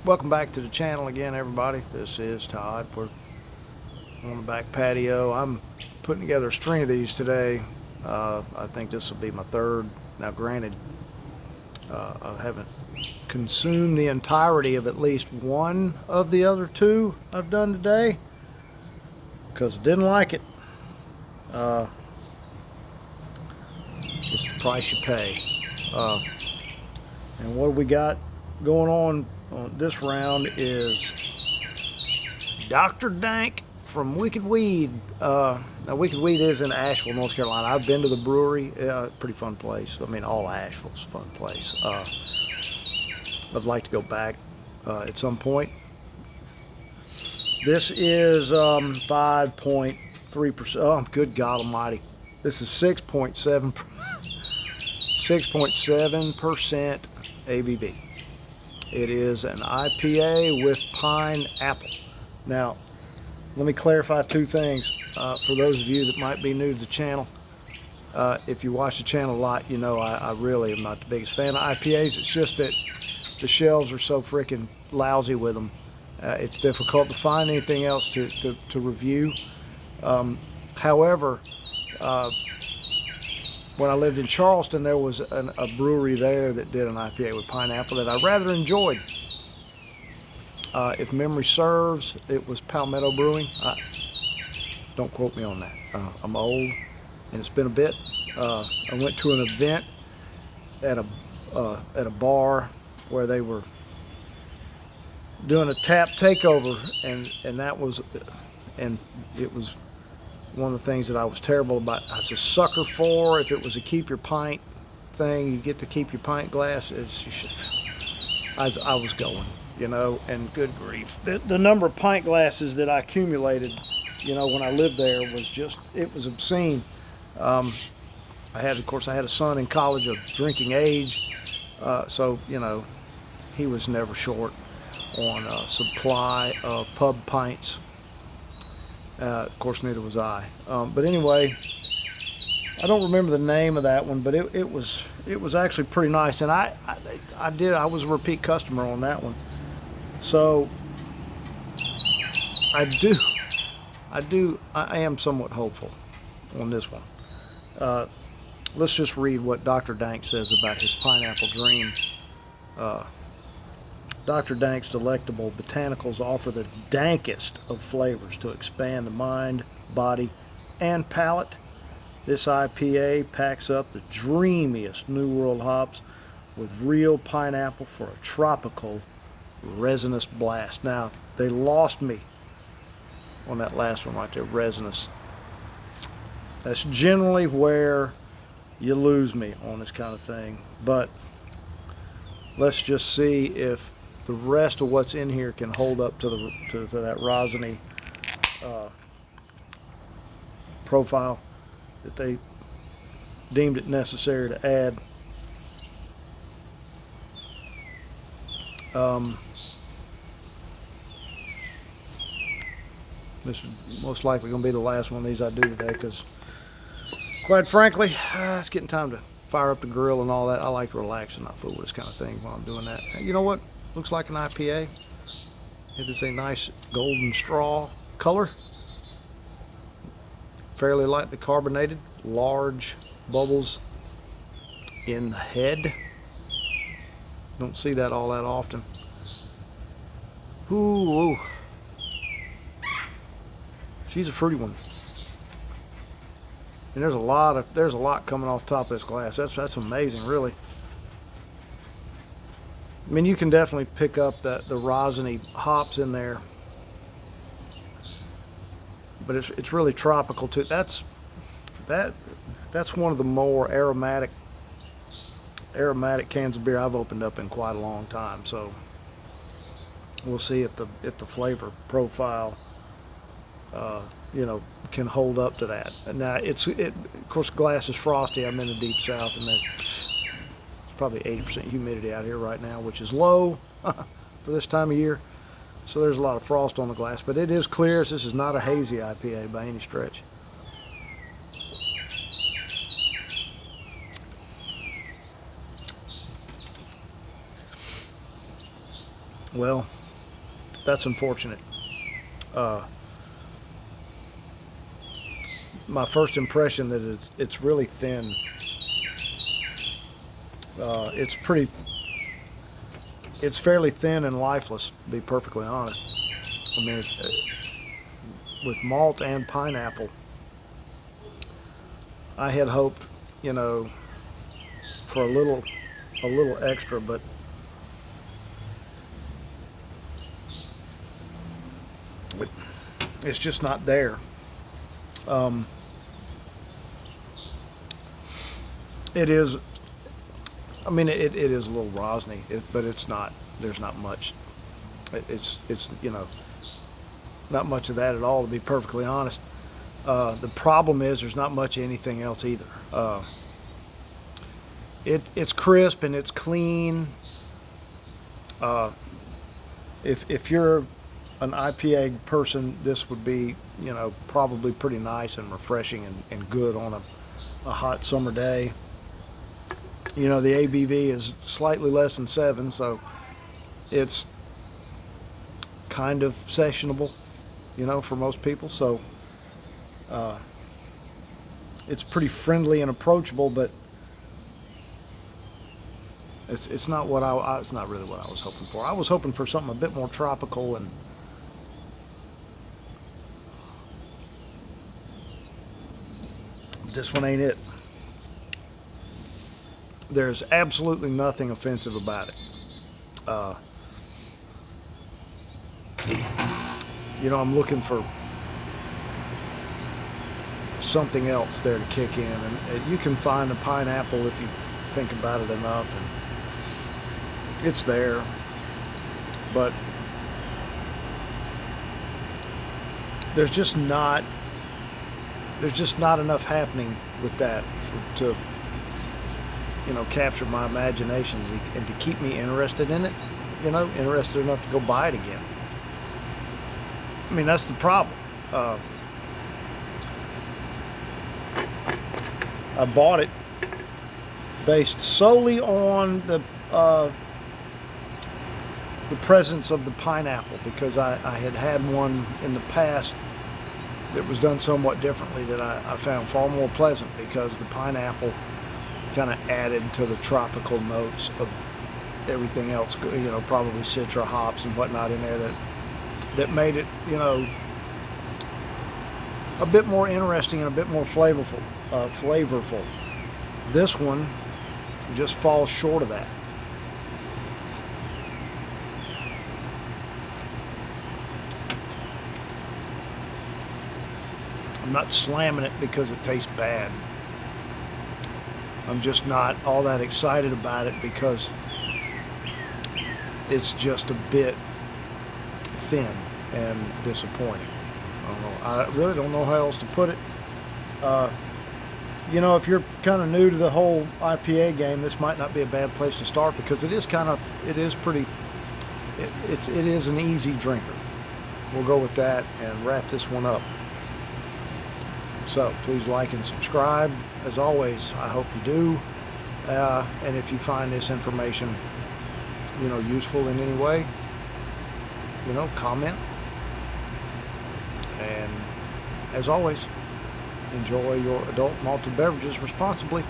Welcome back to the channel again, everybody. This is Todd. We're on the back patio. I'm putting together a string of these today. I think this will be my third. Now granted, I haven't consumed the entirety of at least one of the other two I've done today because I didn't like it. It's the price you pay. And what we got going on this round is Dr. Dank from Wicked Weed. Now Wicked Weed is in Asheville, North Carolina. I've been to the brewery. Pretty fun place. I mean, all Asheville's a fun place. I'd like to go back at some point. This is 5.3%. Oh, good God Almighty! This is 6.7% ABV. It is an IPA with pineapple. Now, let me clarify two things for those of you that might be new to the channel. If you watch the channel a lot, you know I really am not the biggest fan of IPAs. It's just that the shelves are so freaking lousy with them. It's difficult to find anything else to review. However, when I lived in Charleston, there was a brewery there that did an IPA with pineapple that I rather enjoyed. If memory serves, it was Palmetto Brewing. Don't quote me on that. I'm old, and it's been a bit. I went to an event at a bar where they were doing a tap takeover, and it was one of the things that I was terrible about. I was a sucker for if it was a keep your pint thing, you get to keep your pint glass. I was going, you know, and good grief, the number of pint glasses that I accumulated, you know, when I lived there was just, it was obscene. Of course, I had a son in college of drinking age, so you know, he was never short on a supply of pub pints. Of course, neither was I. But anyway, I don't remember the name of that one, but it was actually pretty nice, and I was a repeat customer on that one. So I am somewhat hopeful on this one. Let's just read what Dr. Dank says about his pineapple dream. Dr. Dank's delectable botanicals offer the dankest of flavors to expand the mind, body, and palate. This IPA packs up the dreamiest New World hops with real pineapple for a tropical, resinous blast. Now, they lost me on that last one right there, resinous. That's generally where you lose me on this kind of thing. But let's just see if the rest of what's in here can hold up to that rosiny profile that they deemed it necessary to add. This is most likely going to be the last one of these I do today because, quite frankly, it's getting time to fire up the grill and all that. I like to relax and not fool with this kind of thing while I'm doing that. You know what? Looks like an IPA. It is a nice golden straw color. Fairly lightly carbonated. Large bubbles in the head. Don't see that all that often. Ooh. She's a fruity one. And there's a lot coming off the top of this glass. That's amazing, really. I mean, you can definitely pick up the rosiny hops in there, but it's really tropical too. That's one of the more aromatic cans of beer I've opened up in quite a long time. So we'll see if the flavor profile, you know, can hold up to that. Now of course, glass is frosty. I'm in the deep south, and it's probably 80% humidity out here right now, which is low for this time of year. So there's a lot of frost on the glass, but it is clear. This is not a hazy IPA by any stretch. Well, that's unfortunate. Uh, my first impression that it's really thin. It's fairly thin and lifeless, to be perfectly honest. I mean, with malt and pineapple, I had hoped, you know, for a little extra, but it's just not there. Um, it is. I mean, it is a little rosny, but it's not. There's not much. It's not much of that at all, to be perfectly honest. The problem is there's not much of anything else either. It's crisp and it's clean. Uh, if you're an IPA person, this would be, probably pretty nice and refreshing and good on a hot summer day. The ABV is slightly less than 7, so it's kind of sessionable, for most people. So it's pretty friendly and approachable, but it's not it's not really what I was hoping for. I was hoping for something a bit more tropical, and this one ain't it. There's absolutely nothing offensive about it. I'm looking for something else there to kick in, and you can find a pineapple if you think about it enough, and it's there, but there's just not enough happening with that to capture my imagination and to keep me interested in it, interested enough to go buy it again. I mean, that's the problem. I bought it based solely on the presence of the pineapple, because I had one in the past that was done somewhat differently that I found far more pleasant, because the pineapple kind of added to the tropical notes of everything else, probably citra hops and whatnot in there that made it, a bit more interesting and a bit more flavorful. This one just falls short of that. I'm not slamming it because it tastes bad. I'm just not all that excited about it because it's just a bit thin and disappointing. I really don't know how else to put it. If you're kind of new to the whole IPA game, this might not be a bad place to start, because it is an easy drinker. We'll go with that and wrap this one up. So please like and subscribe. As always, I hope you do. And if you find this information, useful in any way, comment. And as always, enjoy your adult malted beverages responsibly.